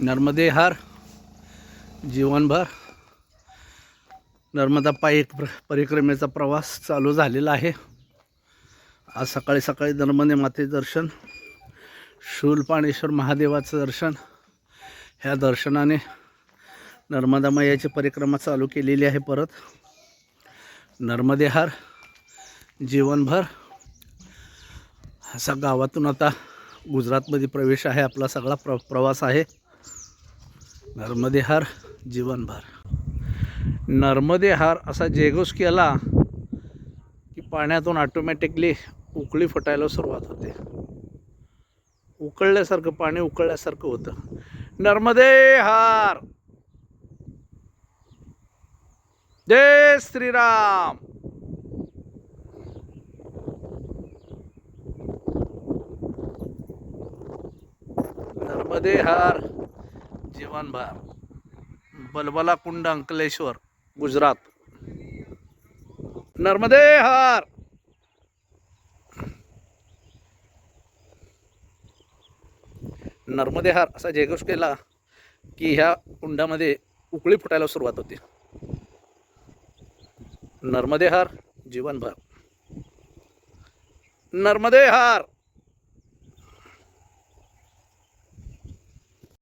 नर्मदे हार जीवनभर नर्मदा पायी परिक्रमेचा प्रवास चालू झालेला आहे। आज सकाळी सकाळी नर्मदे माते दर्शन, शूलपाणेश्वर महादेवाचं दर्शन, ह्या दर्शनाने नर्मदा मैयाची परिक्रमा चालू केलेली आहे। परत नर्मदे हार जीवनभर असा गावातून आता गुजरातमध्ये प्रवेश आहे। आपला सगळा प्रवास आहे। नर्मदे हार जीवनभर। नर्मदे हार असा जयघोष केला की पाण्यातून ऑटोमॅटिकली उकळी फुटायला सुरुवात होते। उकळल्यासारखं पाणी उकळल्यासारखं होतं। नर्मदे हार, जय श्रीराम। नर्मदे हार जीवनभर। बलबला कुंड अंकलेश्वर गुजरात। नर्मदे हार। नर्मदे हार असा जयघोष केला की ह्या कुंडामध्ये उकळी फुटायला सुरुवात होते। नर्मदे हार जीवनभर। नर्मदे हार।